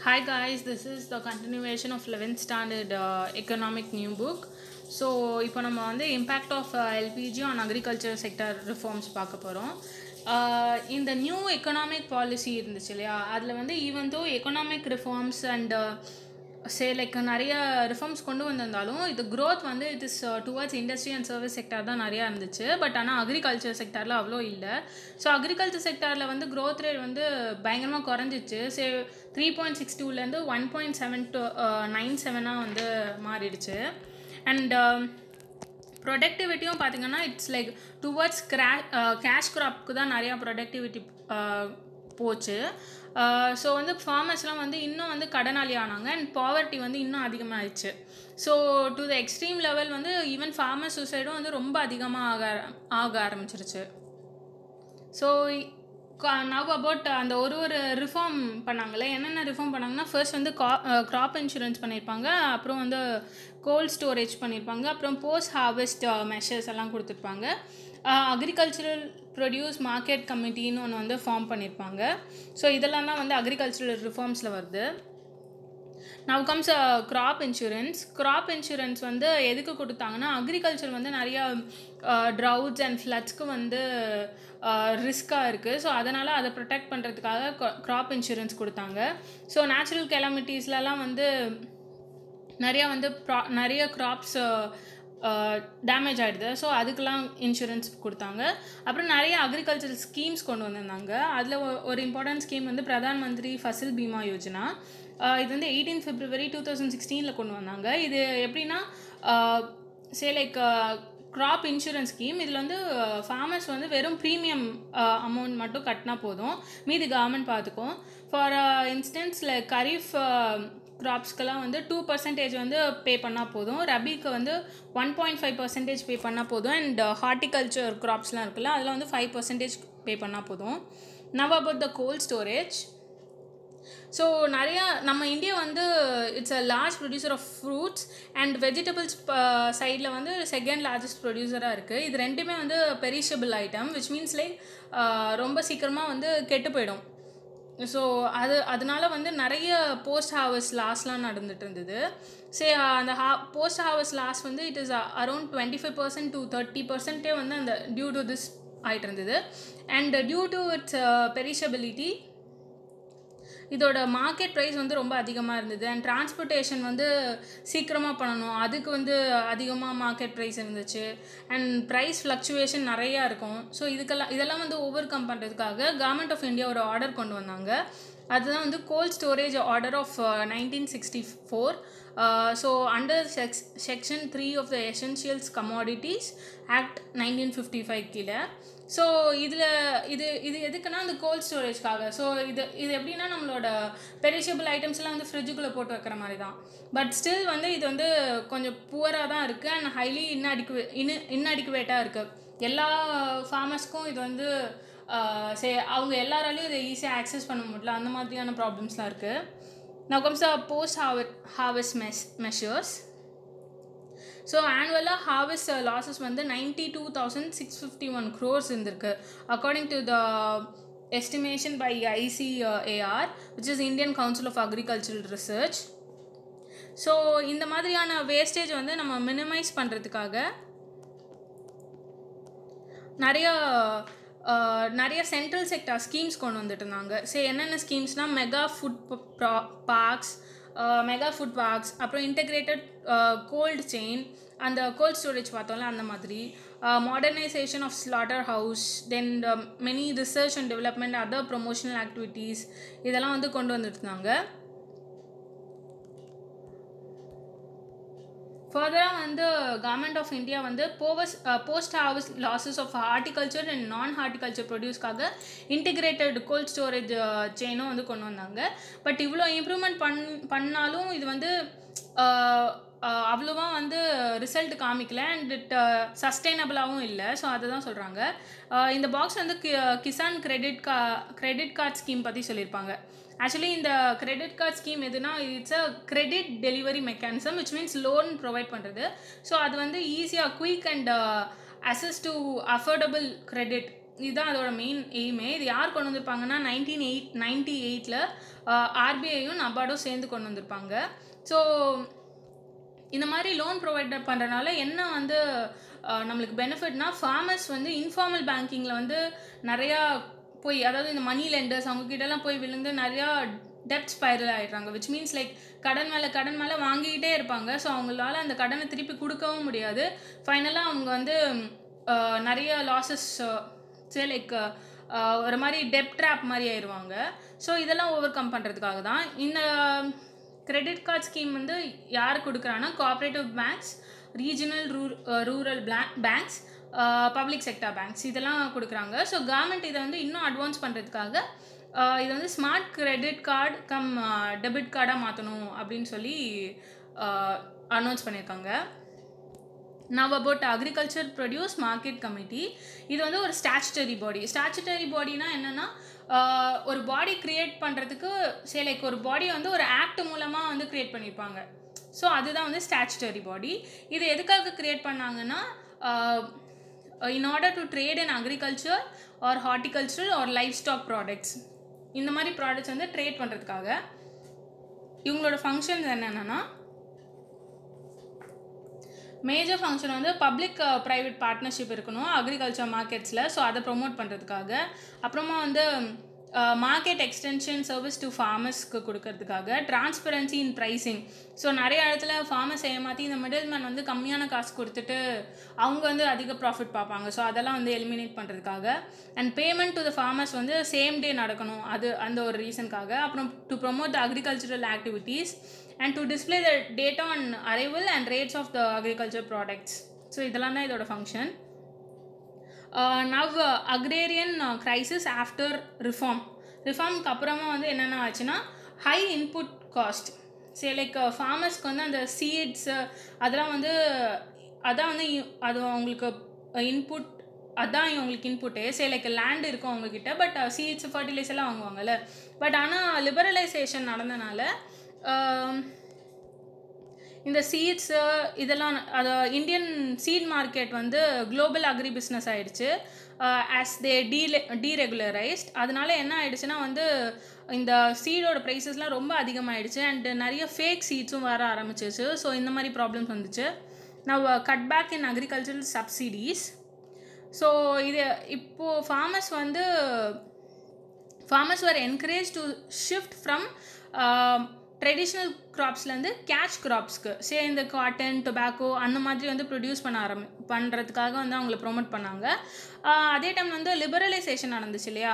Hi guys, this is the continuation of 11th standard economic new book. So, இப்போ நம்ம வந்து impact of LPG on agriculture sector reforms பார்க்க போகிறோம். இந்த new economic policy இருந்துச்சு இல்லையா, அதில் வந்து even though economic reforms and like நிறைய ரிஃபார்ம்ஸ் கொண்டு வந்திருந்தாலும் இது க்ரோத் வந்து it is towards industry and service sector தான் நிறையா இருந்துச்சு. பட் ஆனால் அக்ரிகல்ச்சர் செக்டாரில் அவ்வளோ இல்லை. ஸோ அக்ரிகல்ச்சர் செக்டாரில் வந்து க்ரோத் ரேட் வந்து பயங்கரமாக குறைஞ்சிச்சு. 3.62லேருந்து 1.797 வந்து மாறிடுச்சு. அண்ட் ப்ரொடக்டிவிட்டியும் பார்த்திங்கன்னா இட்ஸ் லைக் டுவர்ட்ஸ் கேஷ் க்ராப்க்கு தான் நிறையா ப்ரொடக்டிவிட்டி போச்சு. ஸோ வந்து ஃபார்மர்ஸ்லாம் வந்து இன்னும் வந்து கடனாளி ஆனாங்க அண்ட் பாவர்ட்டி வந்து இன்னும் அதிகமாகிடுச்சு. So to the extreme level வந்து ஈவன் ஃபார்மர் சூசைடும் வந்து ரொம்ப அதிகமாக ஆக ஆரம்பிச்சிருச்சு. ஸோ நவ் அபவுட் அந்த ஒரு ரிஃபார்ம் பண்ணாங்களே, என்னென்ன ரிஃபார்ம் பண்ணாங்கன்னா ஃபர்ஸ்ட் வந்து க்ராப் இன்சூரன்ஸ் பண்ணியிருப்பாங்க, அப்புறம் வந்து கோல்ட் ஸ்டோரேஜ் பண்ணியிருப்பாங்க, அப்புறம் போஸ்ட் ஹார்வெஸ்ட் மெஷர்ஸ் எல்லாம் கொடுத்துருப்பாங்க. அக்ரிகல்ச்சரல் ப்ரொடியூஸ் மார்க்கெட் கமிட்டின்னு ஒன்று வந்து ஃபார்ம் பண்ணியிருப்பாங்க. ஸோ இதெல்லாம் தான் வந்து அக்ரிகல்ச்சரல் ரிஃபார்ம்ஸில் வருது. Now comes crop insurance. Crop insurance வந்து எதுக்கு கொடுத்தாங்கன்னா அக்ரிகல்ச்சர் வந்து நிறையா ட்ரவுட்ஸ் அண்ட் ஃப்ளட்ஸ்க்கு வந்து ரிஸ்க்காக இருக்குது. ஸோ அதனால் அதை ப்ரொடெக்ட் பண்ணுறதுக்காக க்ராப் இன்சூரன்ஸ் கொடுத்தாங்க. ஸோ நேச்சுரல் கெலாமிட்டிஸ்லலாம் வந்து நிறைய க்ராப்ஸ் டேமேஜ் ஆகிடுது. ஸோ அதுக்கெலாம் இன்சூரன்ஸ் கொடுத்தாங்க. அப்புறம் நிறைய அக்ரிகல்ச்சரல் ஸ்கீம்ஸ் கொண்டு வந்திருந்தாங்க. அதில் ஒரு இம்பார்ட்டன்ட் ஸ்கீம் வந்து பிரதான் மந்திரி ஃபசல் பீமா யோஜனா. இது வந்து 18 February 2016 கொண்டு வந்தாங்க. இது எப்படின்னா லைக் க்ராப் இன்சூரன்ஸ் ஸ்கீம். இதில் வந்து ஃபார்மர்ஸ் வந்து வெறும் ப்ரீமியம் அமௌண்ட் மட்டும் கட்டினா போதும், மீதி கவர்மெண்ட் பார்த்துக்கும். ஃபார் இன்ஸ்டன்ஸ் லைக் கரீஃப் க்ராப்ஸ்க்கெல்லாம் வந்து 2% வந்து பே பண்ணால் போதும், ரபிக்கு வந்து 1.5% பே பண்ணால் போதும், அண்ட் ஹார்டிகல்ச்சர் க்ராப்ஸ்லாம் இருக்குல்ல அதில் வந்து 5% பே பண்ணால் போதும். Now about the cold storage. So நிறையா நம்ம இந்தியா வந்து it's a large producer of fruits and vegetables சைடில் வந்து செகண்ட் லார்ஜஸ்ட் ப்ரொடியூசராக இருக்குது. இது ரெண்டுமே வந்து perishable item, which means like ரொம்ப சீக்கிரமாக வந்து கெட்டு போயிடும். ஸோ அதனால வந்து நிறைய போஸ்ட் ஹார்வெஸ்ட் லாஸ்லாம் நடந்துட்டு இருந்தது. அந்த போஸ்ட் ஹார்வெஸ்ட் லாஸ் வந்து இட் இஸ் அரௌண்ட் 25% to 30% வந்து அந்த டியூ டு திஸ் ஆகிட்டு இருந்தது. அண்ட் டியூ டு இட்ஸ் பெரிஷபிலிட்டி இதோட மார்க்கெட் ப்ரைஸ் வந்து ரொம்ப அதிகமாக இருந்தது. அண்ட் டிரான்ஸ்போர்ட்டேஷன் வந்து சீக்கிரமாக பண்ணணும், அதுக்கு வந்து அதிகமாக மார்க்கெட் ப்ரைஸ் இருந்துச்சு. அண்ட் ப்ரைஸ் ஃப்ளக்சுவேஷன் நிறையா இருக்கும். ஸோ இதெல்லாம் வந்து ஓவர் கம் பண்ணுறதுக்காக கவர்மெண்ட் ஆஃப் இந்தியா ஒரு ஆர்டர் கொண்டு வந்தாங்க. அதுதான் வந்து cold storage order of 1964. So under section 3 of the essentials commodities act 1955 கீழே. ஸோ இது எதுக்குன்னா அந்த கோல்ட் ஸ்டோரேஜ்க்காக. ஸோ இது எப்படின்னா நம்மளோட பெரிஷபிள் ஐட்டம்ஸ்லாம் வந்து ஃப்ரிட்ஜுக்குள்ளே போட்டு வைக்கிற மாதிரி தான். பட் ஸ்டில் வந்து இது வந்து கொஞ்சம் புவராக தான் இருக்குது அண்ட் ஹைலி இன்அடிக்குவேட்டாக இருக்குது. எல்லா ஃபார்மர்ஸ்க்கும் இது வந்து அவங்க எல்லாராலையும் இதை ஈஸியாக ஆக்சஸ் பண்ண முடியல, அந்த மாதிரியான ப்ராப்ளம்ஸ்லாம் இருக்குது. Now comes the post harvest measures. So ஆனுவலாக ஹார்வெஸ்ட் லாஸஸ் வந்து 92,651 crores இருந்திருக்கு according to the estimation by ICAR, which is Indian Council of Agricultural Research. So இந்த மாதிரியான வேஸ்டேஜ் வந்து நம்ம மினிமைஸ் பண்ணுறதுக்காக நிறைய சென்ட்ரல் செக்டார் ஸ்கீம்ஸ் கொண்டு வந்துட்டு இருந்தாங்க. என்னென்ன ஸ்கீம்ஸ்னால் மெகா ஃபுட் பார்க்ஸ், அப்புறம் இன்டெகிரேட்டட் கோல்டு செயின், அந்த கோல்ட் ஸ்டோரேஜ் பார்த்தோம்ல அந்த மாதிரி, modernisation of slaughter house, then many research and development, other promotional activities இதெல்லாம் வந்து கொண்டு வந்துட்டு இருந்தாங்க. ஃபர்தராக வந்து கவர்மெண்ட் ஆஃப் இந்தியா வந்து post harvest losses of horticulture and non horticulture ப்ரொடியூஸ்க்காக இன்டிகிரேட்டட் கோல்ட் ஸ்டோரேஜ் செயினும் வந்து கொண்டு வந்தாங்க. பட் இவ்வளோ இம்ப்ரூவ்மெண்ட் பண்ணாலும் இது வந்து அவ்வளோவா வந்து ரிசல்ட் காமிக்கல அண்ட் இட் சஸ்டைனபிளாகவும் இல்லை. ஸோ அதை தான் சொல்கிறாங்க. இந்த பாக்ஸ் வந்து கிசான் கிரெடிட் கார்டு ஸ்கீம் பற்றி சொல்லியிருப்பாங்க. ஆக்சுவலி இந்த கிரெடிட் கார்டு ஸ்கீம் எதுனா it's a credit delivery mechanism, which means loan provide பண்ணுறது. ஸோ அது வந்து ஈஸியாக quick and access to affordable credit இதுதான் அதோட மெயின் எய்மே. இது யார் கொண்டு வந்திருப்பாங்கன்னா 1998 ஆர்பிஐயும் நபார்டும் சேர்ந்து கொண்டு வந்திருப்பாங்க. ஸோ இந்த மாதிரி லோன் ப்ரொவைடர் பண்ணுறனால என்ன வந்து நம்மளுக்கு பெனிஃபிட்னா, ஃபார்மர்ஸ் வந்து இன்ஃபார்மல் பேங்கிங்கில் வந்து நிறையா போய், அதாவது இந்த மணி லெண்டர்ஸ் அவங்கக்கிட்டலாம் போய் விழுந்து நிறையா டெப்ட் ஸ்பைரல் ஆகிடுறாங்க. விச் மீன்ஸ் லைக் கடன் மேலே வாங்கிக்கிட்டே இருப்பாங்க. ஸோ அவங்களால அந்த கடனை திருப்பி கொடுக்கவும் முடியாது. ஃபைனலாக அவங்க வந்து நிறைய லாஸஸ், லைக் ஒரு மாதிரி டெப்ட் ட்ராப் மாதிரி ஆயிடுவாங்க. ஸோ இதெல்லாம் ஓவர் கம் பண்ணுறதுக்காக தான் இந்த கிரெடிட் கார்டு ஸ்கீம் வந்து யார் கொடுக்குறாங்கன்னா, cooperative banks, regional rural banks, public sector banks இதெல்லாம் கொடுக்குறாங்க. ஸோ கவர்மெண்ட் இதை வந்து இன்னும் அட்வான்ஸ் பண்ணுறதுக்காக இது வந்து smart credit card cum debit கார்டாக மாற்றணும் அப்படின்னு சொல்லி அனௌன்ஸ் பண்ணியிருக்காங்க. Now about agriculture produce market committee. இது வந்து ஒரு ஸ்டாச்சுட்டரி பாடி. ஸ்டாச்சுட்டரி பாடினா என்னென்னா, ஒரு பாடி க்ரியேட் பண்ணுறதுக்கு லைக் ஒரு பாடியை வந்து ஒரு ஆக்ட் மூலமாக வந்து க்ரியேட் பண்ணியிருப்பாங்க. ஸோ அதுதான் வந்து ஸ்டாச்சுட்டரி பாடி. இது எதுக்காக க்ரியேட் பண்ணாங்கன்னா, in order to trade in agriculture or horticultural or livestock products, இந்த மாதிரி ப்ராடக்ட்ஸ் வந்து ட்ரேட் பண்ணுறதுக்காக. இவங்களோட ஃபங்க்ஷன்ஸ் என்னென்னா, மேஜர் ஃபங்க்ஷன் வந்து பப்ளிக் ப்ரைவேட் பார்ட்னர்ஷிப் இருக்கணும் அக்ரிகல்ச்சர் மார்க்கெட்ஸில். ஸோ அதை ப்ரொமோட் பண்ணுறதுக்காக. அப்புறமா வந்து மார்க்கெட் எக்ஸ்டென்ஷன் சர்வீஸ் டு ஃபார்மர்ஸ்க்கு கொடுக்கறதுக்காக. டிரான்ஸ்பரன்சி இன் ப்ரைஸிங். ஸோ நிறைய இடத்துல ஃபார்மர்ஸ் ஏமாற்றி இந்த மிடில் மேன் வந்து கம்மியான காசு கொடுத்துட்டு அவங்க வந்து அதிக ப்ராஃபிட் பார்ப்பாங்க. ஸோ அதெல்லாம் வந்து எலிமினேட் பண்ணுறதுக்காக. And payment to the farmers வந்து சேம் டே நடக்கணும், அது அந்த ஒரு ரீசனுக்காக. அப்புறம் to promote the agricultural activities and to display the data on arrival and rates of the agriculture products. So இதெல்லாம் தான் இதோட function. Now agrarian crisis after ரிஃபார்முக்கு அப்புறமா வந்து என்னென்ன ஆச்சுன்னா, ஹை இன்புட் காஸ்ட். சரி, லைக் ஃபார்மர்ஸ்க்கு வந்து அந்த சீட்ஸு அதெல்லாம் வந்து அது அவங்களுக்கு இன்புட், அதான் இவங்களுக்கு இன்புட்டே. சரி, லைக் லேண்ட் இருக்கும் அவங்கக்கிட்ட, பட் சீட்ஸ் ஃபர்டிலைசர்லாம் வாங்குவாங்கல்ல. பட் ஆனால் லிபரலைசேஷன் நடந்தனால இந்த சீட்ஸு இதெல்லாம் அது இந்தியன் சீட் மார்க்கெட் வந்து குளோபல் அக்ரி பிஸ்னஸ் ஆகிடுச்சு. As they deregularised. அதனால என்ன ஆகிடுச்சுன்னா வந்து இந்த சீடோட ப்ரைஸஸ்லாம் ரொம்ப அதிகமாகிடுச்சு. அண்ட் நிறைய ஃபேக் சீட்ஸும் வர ஆரம்பிச்சிச்சு. ஸோ இந்த மாதிரி ப்ராப்ளம்ஸ் வந்துச்சு. நான் cut back in agricultural subsidies. So இது இப்போது farmers were encouraged to shift from traditional க்ராப்ஸ்லேருந்து கேஷ் க்ராப்ஸ்க்கு. இந்த காட்டன், டொபாக்கோ அந்த மாதிரி வந்து ப்ரொடியூஸ் பண்ணுறதுக்காக வந்து அவங்கள ப்ரொமோட் பண்ணாங்க. அதே டைம் வந்து லிபரலைசேஷன் நடந்துச்சு இல்லையா,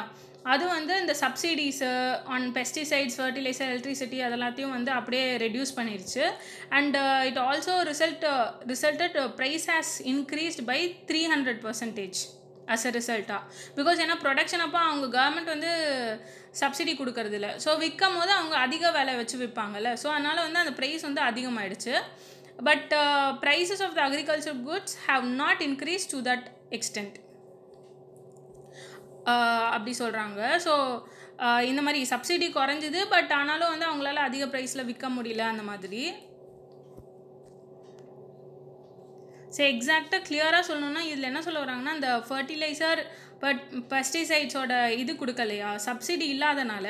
அது வந்து இந்த subsidies on pesticides, fertiliser, electricity அதெல்லாத்தையும் வந்து அப்படியே ரெடியூஸ் பண்ணிடுச்சு. And it also resulted price has increased by 300% as a ரிசல்ட்டாக. பிகாஸ் ஏன்னா ப்ரொடக்ஷன் அப்போ அவங்க கவர்மெண்ட் வந்து சப்சிடி கொடுக்கறதில்ல. ஸோ விற்கும் போது அவங்க அதிக விலை வச்சு விற்பாங்கல்ல. ஸோ அதனால் வந்து அந்த ப்ரைஸ் வந்து அதிகமாகிடுச்சு. But prices of the agriculture goods have not increase to that extent அப்படி சொல்கிறாங்க. ஸோ இந்த மாதிரி சப்சிடி குறைஞ்சிது, பட் ஆனாலும் வந்து அவங்களால அதிக ப்ரைஸில் விற்க முடியல அந்த மாதிரி. சரி, எக்ஸாக்டாக கிளியராக சொல்லணுன்னா இதில் என்ன சொல்ல வராங்கன்னா, இந்த ஃபர்டிலைசர் பெஸ்டிசைட்ஸோட இது கொடுக்கலையா, சப்சிடி இல்லாதனால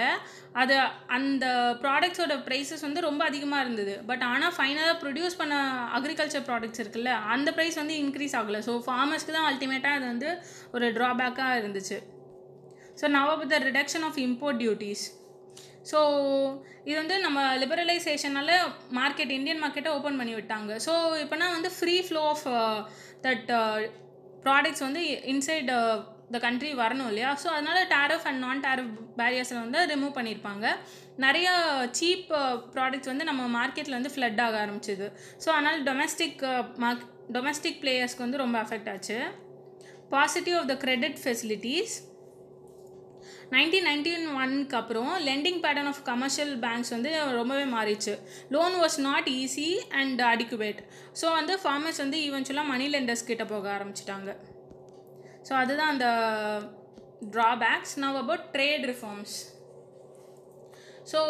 அது அந்த ப்ராடக்ட்ஸோட ப்ரைஸஸ் வந்து ரொம்ப அதிகமாக இருந்தது. பட் ஆனால் ஃபைனலாக ப்ரொடியூஸ் பண்ண அக்ரிகல்ச்சர் ப்ராடக்ட்ஸ் இருக்குல்ல, அந்த ப்ரைஸ் வந்து இன்க்ரீஸ் ஆகலை. ஸோ ஃபார்மர்ஸ்க்கு தான் அல்டிமேட்டாக அது வந்து ஒரு ட்ராபேக்காக இருந்துச்சு. So now about the reduction of import duties. So இது வந்து நம்ம லிபரலைசேஷனால் இந்தியன் மார்க்கெட்டை ஓப்பன் பண்ணி விட்டாங்க. ஸோ இப்போனா வந்து free flow of that products வந்து இன்சைட் த கண்ட்ரி வரணும் இல்லையா. ஸோ அதனால் டேரிஃப் அண்ட் நான் டேரிஃப் பேரியர்ஸில் வந்து ரிமூவ் பண்ணியிருப்பாங்க. நிறைய சீப் ப்ராடக்ட்ஸ் வந்து நம்ம மார்க்கெட்டில் வந்து ஃப்ளட் ஆக ஆரம்பிச்சிது. ஸோ அதனால் டொமஸ்டிக் பிளேயர்ஸ்க்கு வந்து ரொம்ப அஃபெக்ட் ஆச்சு. Positive of the credit facilities. 1991 அப்புறம் lending pattern of commercial banks வந்து ரொம்பவே மாறிச்சு. Loan was not easy and adequate. So வந்து ஃபார்மர்ஸ் வந்து ஈவென்ச்சுவலாக மணி லெண்டர்ஸ் கிட்ட போக ஆரம்பிச்சிட்டாங்க. ஸோ அதுதான் அந்த drawbacks. Now about trade reforms. So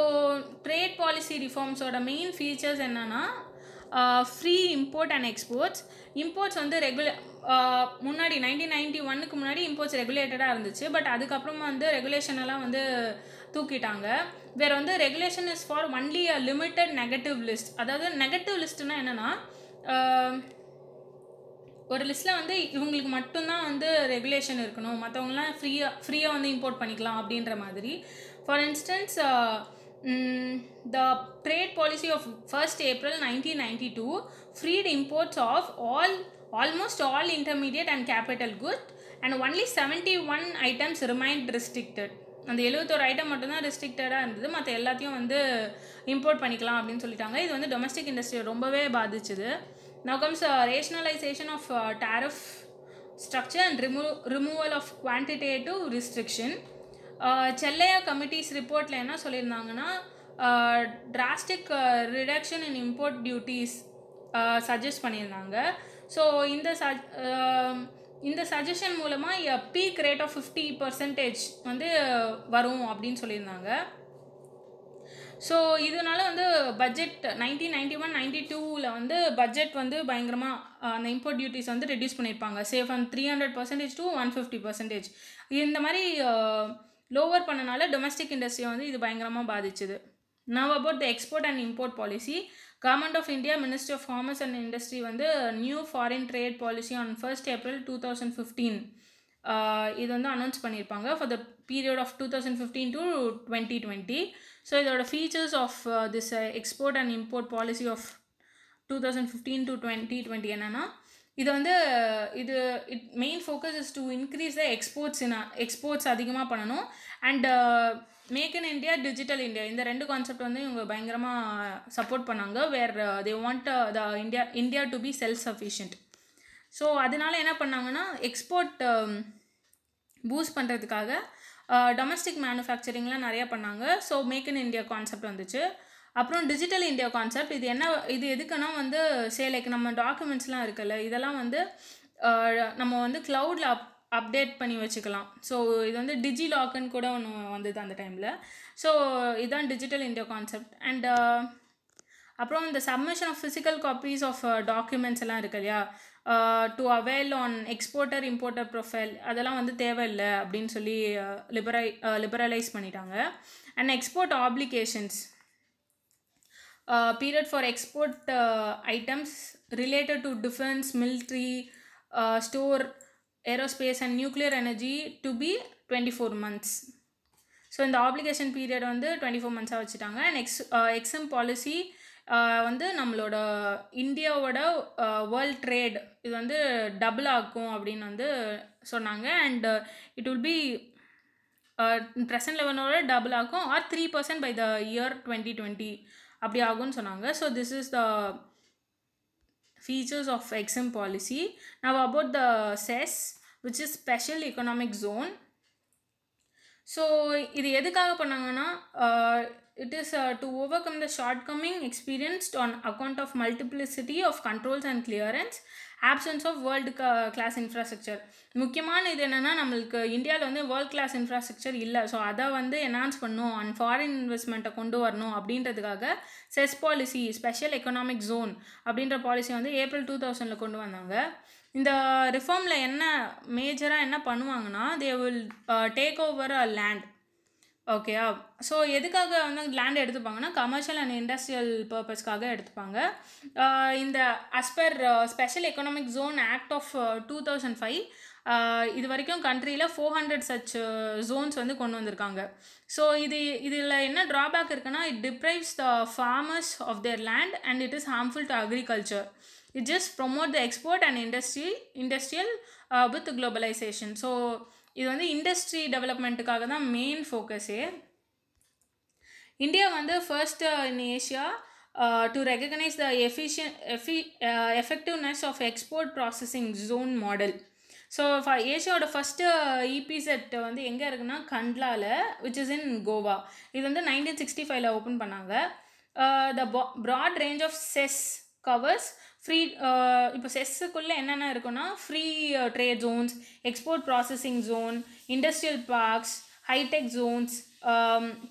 trade policy ரிஃபார்ம்ஸோட மெயின் ஃபீச்சர்ஸ் என்னென்னா, free import and exports. Imports வந்து முன்னாடி 1991க்கு முன்னாடி இம்போர்ட்ஸ் ரெகுலேட்டடாக இருந்துச்சு. பட் அதுக்கப்புறமா வந்து ரெகுலேஷன் எல்லாம் வந்து தூக்கிட்டாங்க. வேறு வந்து regulation is for only a limited negative list. அதாவது நெகட்டிவ் லிஸ்ட்னா என்னென்னா, ஒரு லிஸ்ட்டில் வந்து இவங்களுக்கு மட்டும்தான் வந்து ரெகுலேஷன் இருக்கணும், மற்றவங்களாம் ஃப்ரீயாக வந்து இம்போர்ட் பண்ணிக்கலாம் அப்படின்ற மாதிரி. For instance, the trade policy of 1st April 1992 freed imports of almost all intermediate and capital goods and only 71 items remained restricted. அந்த 71 ஐட்டம் மட்டும்தான் ரெஸ்ட்ரிக்டடாக இருந்தது, மற்ற எல்லாத்தையும் வந்து இம்போர்ட் பண்ணிக்கலாம் அப்படின்னு சொல்லிட்டாங்க. இது வந்து டொமஸ்டிக் இண்டஸ்ட்ரியை ரொம்பவே பாதிச்சுது. Now comes rationalization of tariff structure and removal of quantitative restriction. Chelliah committee's ரிப்போர்ட்டில் என்ன சொல்லியிருந்தாங்கன்னா, drastic reduction in import duties suggest பண்ணியிருந்தாங்க. ஸோ இந்த சஜஷன் மூலமாக பீக் ரேட் ஆஃப் 50% வந்து வரும் அப்படின்னு சொல்லியிருந்தாங்க. ஸோ இதனால வந்து பட்ஜெட் 1991-92 வந்து பட்ஜெட் வந்து பயங்கரமாக அந்த இம்போர்ட் டியூட்டிஸ் வந்து ரெடியூஸ் பண்ணியிருப்பாங்க. From 300% to 150%. இந்த மாதிரி லோவர் பண்ணனால டொமஸ்டிக் இண்டஸ்ட்ரியை வந்து இது பயங்கரமாக பாதிச்சுது. Now about the export and import policy. Government of India, Ministry of Commerce and Industry வந்து new foreign trade policy on 1st April 2015 இது வந்து அனௌன்ஸ் பண்ணியிருப்பாங்க for the period of 2015 to 2020. So இதோட features of this export and import policy of 2015 to 2020 என்னென்னா, இது வந்து main focus is to increase the exports அதிகமாக பண்ணணும். And Make in India, Digital India, இந்த 2 கான்செப்ட் வந்து இவங்க பயங்கரமாக சப்போர்ட் பண்ணாங்க. Where they want the India to be self sufficient. So அதனால என்ன பண்ணாங்கன்னா, எக்ஸ்போர்ட் பூஸ்ட் பண்ணுறதுக்காக டொமஸ்டிக் மேனுஃபேக்சரிங்லாம் நிறையா பண்ணாங்க. So make in India concept வந்துச்சு. அப்புறம் டிஜிட்டல் இந்தியா கான்செப்ட், இது எதுக்குன்னா வந்து லைக் நம்ம டாக்குமெண்ட்ஸ்லாம் இருக்குல்ல, இதெல்லாம் வந்து நம்ம வந்து க்ளவுடில் அப்டேட் பண்ணி வச்சுக்கலாம். ஸோ இது வந்து டிஜி லாக்குன்னு கூட ஒன்று வந்தது அந்த டைமில். ஸோ இதுதான் டிஜிட்டல் இந்தியா கான்செப்ட். அண்ட் அப்புறம் இந்த submission of physical copies of documents எல்லாம் இருக்கு இல்லையா, to avail on exporter importer profile, அதெல்லாம் வந்து தேவையில்லை அப்படின்னு சொல்லி லிபரலைஸ் பண்ணிட்டாங்க. And export applications period for export items related to defense, military, store, aerospace and nuclear energy to be 24 months. So இந்த ஆப்ளிகேஷன் பீரியட் வந்து 24 months வச்சுட்டாங்க. அண்ட் எக்ஸம் பாலிசி வந்து நம்மளோட இந்தியாவோட வேர்ல்ட் ட்ரேட் இது வந்து டபுள் ஆகும் அப்படின்னு வந்து சொன்னாங்க. And it will be present லெவலோட டபுள் ஆகும் ஆர் 3% பை த இயர் 2020 அப்படி ஆகும்னு சொன்னாங்க. So this is the features of EXIM policy. Now about the SEZ which is special economic zone. So இது எதுக்காக பண்ணாங்கன்னா, it is to overcome the shortcoming experienced on account of multiplicity of controls and clearance, absence of world class infrastructure. முக்கியமான இது என்னென்னா, நம்மளுக்கு இந்தியாவில் வந்து world class infrastructure இல்லை. ஸோ அதை வந்து என்ஹான்ஸ் பண்ணணும் அண்ட் ஃபாரின் இன்வெஸ்ட்மெண்ட்டை கொண்டு வரணும் அப்படின்றதுக்காக SEZ policy, special economic zone அப்படின்ற பாலிசி வந்து April 2000 கொண்டு வந்தாங்க. இந்த ரிஃபார்மில் என்ன மேஜராக என்ன பண்ணுவாங்கன்னா, they will take over a land. ஓகேயா? ஸோ எதுக்காக வந்து லேண்ட் எடுத்துப்பாங்கன்னா, கமர்ஷியல் அண்ட் இண்டஸ்ட்ரியல் பர்பஸ்க்காக எடுத்துப்பாங்க. இந்த as per special economic zone act of 2005 இது வரைக்கும் கண்ட்ரியில் 400 சச் ஜோன்ஸ் வந்து கொண்டு வந்திருக்காங்க. ஸோ இதில் என்ன ட்ராபேக் இருக்குன்னா, it deprives the farmers of their land and it is harmful to agriculture. It just promote the export and industrial with globalization. So இது வந்து இண்டஸ்ட்ரி டெவலப்மெண்ட்டுக்காக தான் மெயின் ஃபோக்கஸே. இந்தியா வந்து first in Asia to recognise the effectiveness of export processing zone model. So ஏஷியாவோட first EPZ வந்து எங்கே இருக்குன்னா, கண்ட்லாவில், விச் இஸ் இன் கோவா. இது வந்து 1965 ஓப்பன் பண்ணாங்க. The broad range of SEZ covers free. இப்போ செஸ்ஸுக்குள்ளே என்னென்ன இருக்குன்னா, free trade zones, export processing zone, industrial parks, hitech zones,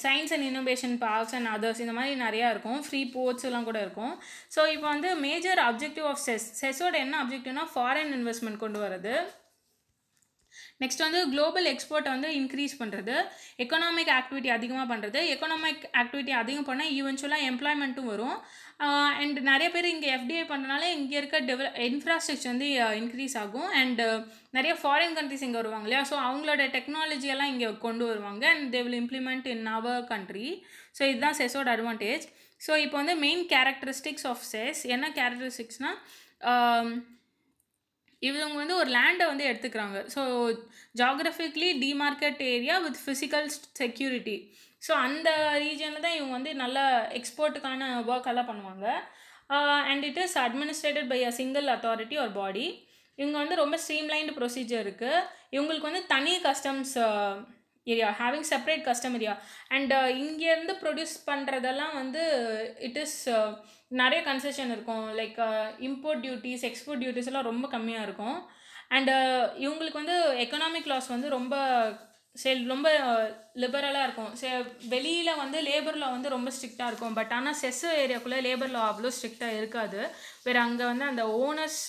science and innovation parks and others இந்த மாதிரி நிறையா இருக்கும். ஃப்ரீ போர்ட்ஸ் எல்லாம் கூட இருக்கும். ஸோ இப்போ வந்து மேஜர் அப்ஜெக்டிவ் ஆஃப் செஸ்ஸோட என்ன அப்ஜெக்டிவ்னா ஃபாரின் இன்வெஸ்ட்மெண்ட் கொண்டு வரது. நெக்ஸ்ட் வந்து குளோபல் எக்ஸ்போர்ட்டை வந்து இன்க்ரீஸ் பண்ணுறது, எக்கனாமிக் ஆக்டிவிட்டி அதிகமாக பண்ணுறது. எக்கனாமிக் ஆக்டிவிட்டி அதிகம் பண்ணால் ஈவென்ச்சுவலாக எம்ப்ளாய்மெண்ட்டும் வரும். அண்ட் நிறைய பேர் இங்கே எஃப்டிஐ பண்ணுறதுனால இங்கே இருக்க இன்ஃப்ராஸ்ட்ரக்சர் வந்து இன்க்ரீஸ் ஆகும். அண்டு நிறைய ஃபாரின் கண்ட்ரிஸ் இங்கே வருவாங்க இல்லையா, ஸோ அவங்களோட டெக்னாலஜியெல்லாம் இங்கே கொண்டு வருவாங்க. And they will implement in our country. So இதுதான் செஸ்ஸோட அட்வான்டேஜ். ஸோ இப்போ வந்து மெயின் கேரக்டரிஸ்டிக்ஸ் ஆஃப் செஸ் என்ன கேரக்டரிஸ்டிக்ஸ்னால், இவங்க வந்து ஒரு லேண்டை வந்து எடுத்துக்கிறாங்க. So geographically demarcated area with physical security. So அந்த ரீஜனில் தான் இவங்க வந்து நல்ல எக்ஸ்போர்ட்டுக்கான ஒர்க் எல்லாம் பண்ணுவாங்க. And it is administrated by a single authority ஒரு பாடி. இவங்க வந்து ரொம்ப ஸ்ட்ரீம்லைன்டு ப்ரொசீஜர் இருக்குது. இவங்களுக்கு வந்து தனி customs area, having separate custom area. And இங்கேருந்து ப்ரொடியூஸ் பண்ணுறதெல்லாம் வந்து இட் இஸ் நிறைய கன்செஷன் இருக்கும். Like import duties, export duties எல்லாம் ரொம்ப கம்மியாக இருக்கும். அண்டு இவங்களுக்கு வந்து எக்கனாமிக் லாஸ் வந்து ரொம்ப ரொம்ப லிபரலாக இருக்கும். வெளியில் வந்து லேபர் லா வந்து ரொம்ப ஸ்ட்ரிக்டாக இருக்கும். பட் ஆனால் செஸ் ஏரியாக்குள்ளே லேபர் லா அவ்வளோ ஸ்ட்ரிக்டாக இருக்காது. வேறு அங்கே வந்து அந்த ஓனர்ஸ்,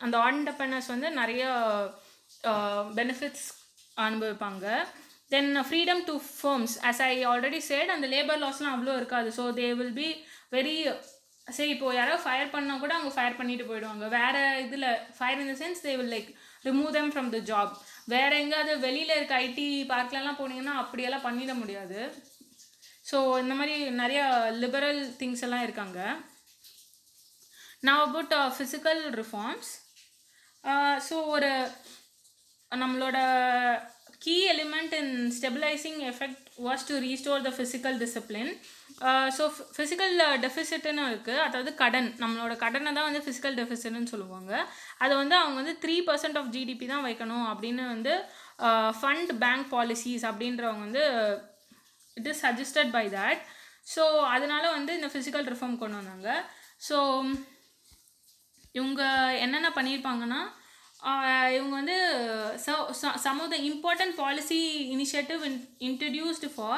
அந்த ஆண்டர்ப்ரனர்ஸ் வந்து நிறைய பெனிஃபிட்ஸ் அனுபவிப்பாங்க. Then freedom to firms, as I already said, அந்த லேபர் லாஸ்லாம் அவ்வளோ இருக்காது. So they will be very, சரி இப்போது யாரோ ஃபயர் பண்ணால் கூட அவங்க ஃபயர் பண்ணிட்டு போயிடுவாங்க. வேறு இதில் fire in the sense they will like remove them from the job. வேறு எங்கேயாவது வெளியில் இருக்க ஐடி பார்க்லலாம் போனீங்கன்னா அப்படியெல்லாம் பண்ணிட முடியாது. ஸோ இந்த மாதிரி நிறையா லிபரல் திங்ஸ் எல்லாம் இருக்காங்க. Now about physical reforms. So ஒரு நம்மளோட key element in stabilizing effect was to restore the physical discipline. So physical டெஃபிசிட்னு இருக்குது. அதாவது கடன், நம்மளோட கடனை தான் வந்து ஃபிசிக்கல் டெஃபிசிட்னு சொல்லுவாங்க. அதை வந்து அவங்க வந்து 3% ஆஃப் ஜிடிபி தான் வைக்கணும் அப்படின்னு வந்து ஃபண்ட் பேங்க் பாலிசிஸ் அப்படின்றவங்க வந்து it is suggested by that. So அதனால வந்து இந்த ஃபிசிக்கல் ரிஃபார்ம் கொண்டு வந்தாங்க. ஸோ இவங்க என்னென்ன பண்ணியிருப்பாங்கன்னா, இவங்க வந்து some of the important policy initiative introduced for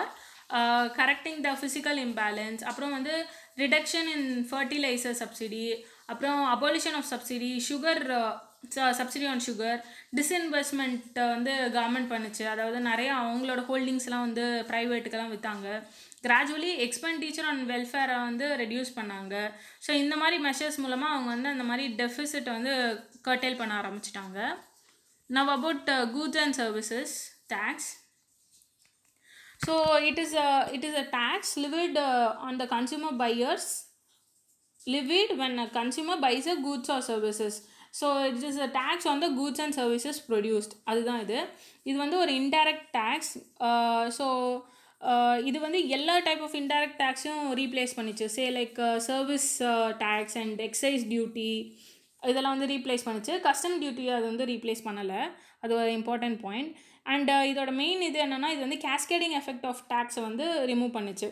correcting the physical imbalance. அப்புறம் வந்து ரிடக்ஷன் இன் ஃபர்டிலைசர் சப்சிடி, அப்புறம் abolition of subsidy, sugar subsidy on sugar, disinvestment வந்து கவர்மெண்ட் பண்ணுச்சு. அதாவது நிறைய அவங்களோட ஹோல்டிங்ஸ்லாம் வந்து ப்ரைவேட்டுக்கெல்லாம் விற்றாங்க. கிராஜுவலி எக்ஸ்பெண்டிச்சர் ஆன் வெல்ஃபேரை வந்து ரெடியூஸ் பண்ணாங்க. ஸோ இந்த மாதிரி மெஷர்ஸ் மூலமாக அவங்க வந்து அந்த மாதிரி டெஃபிசிட்டை வந்து கர்டெயில் பண்ண ஆரம்பிச்சிட்டாங்க. Now about goods and services tax. So it is a tax levied on the consumer buyers, levied when a consumer buys a goods or services. So it is a tax on the goods and services produced. அதுதான் இது வந்து ஒரு indirect tax. So இது வந்து எல்லா type of indirect டேக்ஸையும் replace பண்ணிச்சு. Like service tax and excise duty இதெல்லாம் வந்து ரீப்ளேஸ் பண்ணிச்சு. கஸ்டம் டியூட்டி அது வந்து ரீப்ளேஸ் பண்ணலை. அது ஒரு இம்பார்ட்டன்ட் பாயிண்ட். அண்ட் இதோட மெயின் இது என்னென்னா, இது வந்து கேஸ்கேடிங் எஃபெக்ட் ஆஃப் டேக்ஸை வந்து ரிமூவ் பண்ணிச்சு.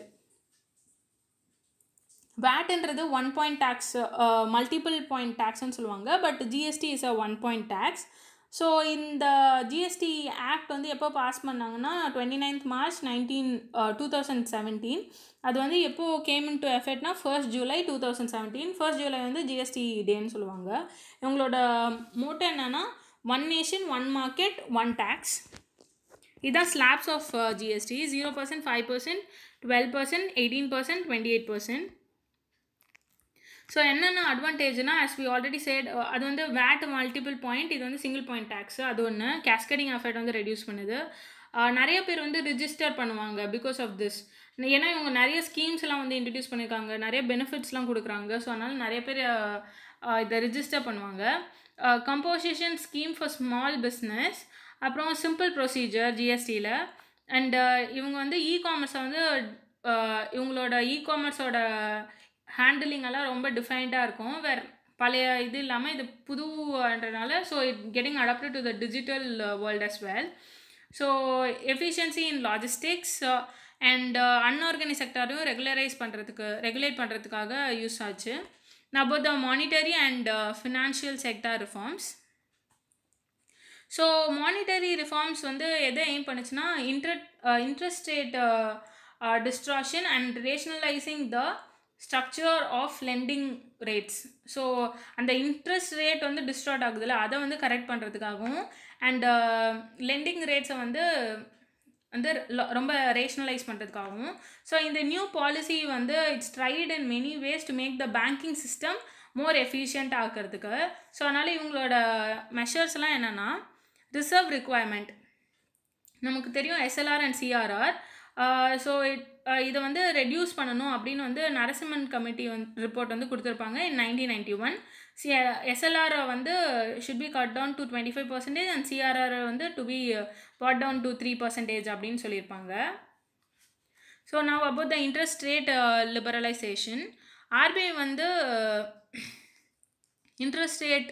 வேட்ன்றது 1 பாயிண்ட் டேக்ஸ், மல்டிபிள் பாயிண்ட் டேக்ஸ்ன்னு சொல்லுவாங்க. But GST is a 1 point tax. So இந்த ஜிஎஸ்டி ஆக்ட் வந்து எப்போ பாஸ் பண்ணாங்கன்னா 29th March 2017. அது வந்து எப்போ கேம் இன் டு எஃபெக்ட்னா 1st July 2017. 1st July வந்து ஜிஎஸ்டி டேன்னு சொல்லுவாங்க. இவங்களோட மோட்டோ என்னென்னா, 1 nation 1 market 1 tax. இதுதான் ஸ்லாப்ஸ் ஆஃப் ஜிஎஸ்டி. 0%, 5%, 12%, 18%, 28%. ஸோ என்னென்ன அட்வான்டேஜ்னா, as we already said, அது வந்து வேட் மல்டிபிள் பாயிண்ட், இது வந்து சிங்கிள் பாயிண்ட் டேக்ஸு. அது ஒன்று. கேஸ்கேடிங் எஃபெக்ட் வந்து ரெடியூஸ் பண்ணுது. நிறைய பேர் வந்து ரிஜிஸ்டர் பண்ணுவாங்க பிகாஸ் ஆஃப் திஸ். ஏன்னா இவங்க நிறைய ஸ்கீம்ஸ்லாம் வந்து இன்ட்ரடியூஸ் பண்ணியிருக்காங்க, நிறைய பெனிஃபிட்ஸ்லாம் கொடுக்குறாங்க. ஸோ அதனால் நிறைய பேர் இதை ரிஜிஸ்டர் பண்ணுவாங்க. Composition scheme for small business, அப்புறம் சிம்பிள் ப்ரொசீஜர் ஜிஎஸ்டியில். அண்ட் இவங்க வந்து இ-காமர்ஸை வந்து இவங்களோட இ-காமர்ஸோட ஹேண்டிலிங்கெல்லாம் ரொம்ப டிஃபைன்டாக இருக்கும். பழைய இது இல்லாமல் இது புதுன்றனால, so it getting adapted to the digital world as well. So efficiency in logistics and unorganise செக்டாரையும் ரெகுலேட் பண்ணுறதுக்காக யூஸ் ஆச்சு. About the monetary and financial sector reforms. So monetary reforms வந்து எதை எய்ம் பண்ணுச்சுன்னா interest rate distraction and rationalising the structure of lending rates. So அந்த interest rate வந்து distract ஆகுதுல்ல, அதை வந்து கரெக்ட் பண்ணுறதுக்காகவும் அண்ட் லெண்டிங் ரேட்ஸை வந்து ரொம்ப ரேஷனலைஸ் பண்ணுறதுக்காகவும். ஸோ இந்த நியூ பாலிசி வந்து it's tried in many ways to make the banking system more efficient ஆக்கிறதுக்கு. ஸோ அதனால் இவங்களோட மெஷர்ஸ்லாம் என்னென்னா, ரிசர்வ் ரிக்குவயர்மெண்ட் நமக்கு தெரியும், எஸ்எல்ஆர் அண்ட் சிஆர்ஆர். ஸோ இதை வந்து ரெடியூஸ் பண்ணணும் அப்படின்னு வந்து நரசிம்மன் கமிட்டி ரிப்போர்ட் வந்து கொடுத்துருப்பாங்க இன் 1991. எஸ்எல்ஆர் வந்து should be cut down to 25% and CRR வந்து to be brought down to 3% அப்படின்னு சொல்லியிருப்பாங்க. So now about the interest rate liberalization. RBI வந்து interest rate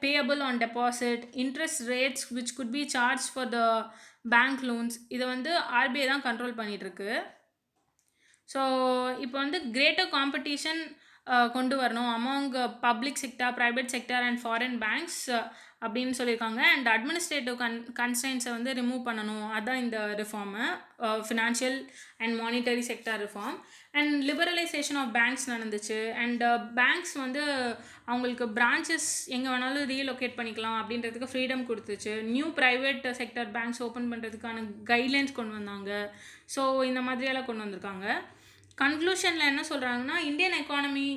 payable on deposit, interest rates which could be charged for the bank loans, இதை வந்து RBI தான் control பண்ணிகிட்ருக்கு. So இப்போ வந்து greater competition கொண்டு வரணும் among public sector, private sector and foreign banks அப்படின்னு சொல்லியிருக்காங்க. அண்ட் அட்மினிஸ்ட்ரேட்டிவ் கன்ஸ்ட்ரெயின்ஸை வந்து ரிமூவ் பண்ணணும், அதுதான் இந்த reform, financial and monetary sector reform. And liberalisation of banks நடந்துச்சு. அண்ட் பேங்க்ஸ் வந்து அவங்களுக்கு பிரான்ச்சஸ் எங்கே வேணாலும் ரீலொகேட் பண்ணிக்கலாம் அப்படின்றதுக்கு ஃப்ரீடம் கொடுத்துச்சு. New private sector banks open பண்ணுறதுக்கான கைட்லைன்ஸ் கொண்டு வந்தாங்க. ஸோ இந்த மாதிரியெல்லாம் கொண்டு வந்திருக்காங்க. கன்க்ளூஷனில் என்ன சொல்கிறாங்கன்னா, Indian economy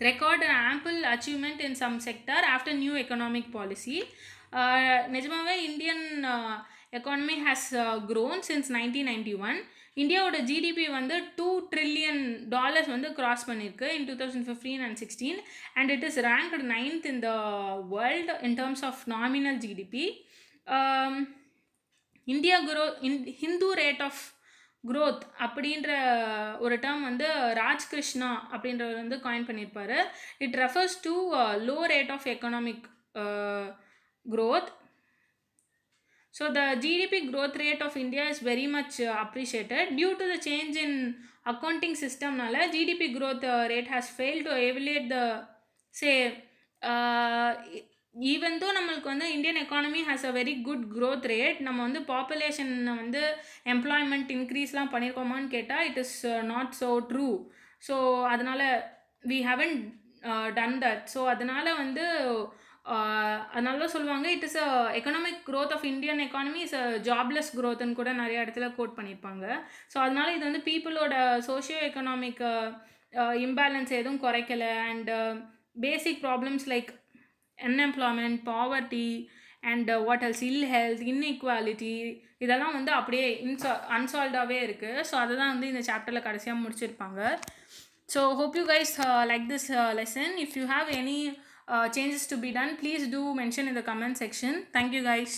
record an ample achievement in some sector after new economic policy. நிஜமாவே Indian economy has grown since 1991. இந்தியாவோட ஜிடிபி வந்து $2 trillion வந்து கிராஸ் பண்ணியிருக்கு in 2015 and 16, and it is ranked 9th in the world in terms of nominal GDP. India Hindu rate of growth அப்படின்ற ஒரு term வந்து ராஜ்கிருஷ்ணா அப்படின்றவர் வந்து காயின் பண்ணியிருப்பார். It refers to low rate of economic growth. So the GDP growth rate of India is very much appreciated. Due to the change in accounting system nala, GDP growth rate has failed to evaluate the even though நம்மளுக்கு வந்து Indian economy has a very good growth rate, நம்ம வந்து population வந்து employment இன்க்ரீஸ்லாம் பண்ணியிருக்கோமான்னு கேட்டால் it is not so true. So அதனால் we haven't done that. So அதனால் வந்து அதனால தான் சொல்லுவாங்க it is a economic growth of Indian economy is a jobless க்ரோத்னு கூட நிறைய இடத்துல கோட் பண்ணியிருப்பாங்க. ஸோ அதனால இது வந்து பீப்புளோட சோஷியோ எக்கனாமிக் இம்பேலன்ஸ் எதுவும் குறைக்கலை. And basic problems like unemployment, poverty and what else, ill health, inequality, இதெல்லாம் வந்து அப்படியே அன்சால்வ்டாகவே இருக்குது. ஸோ அதை தான் வந்து இந்த சாப்டரில் கடைசியாக முடிச்சிருப்பாங்க. So hope you guys like this lesson. If you have any changes to be done, please do mention in the comment section. Thank you guys.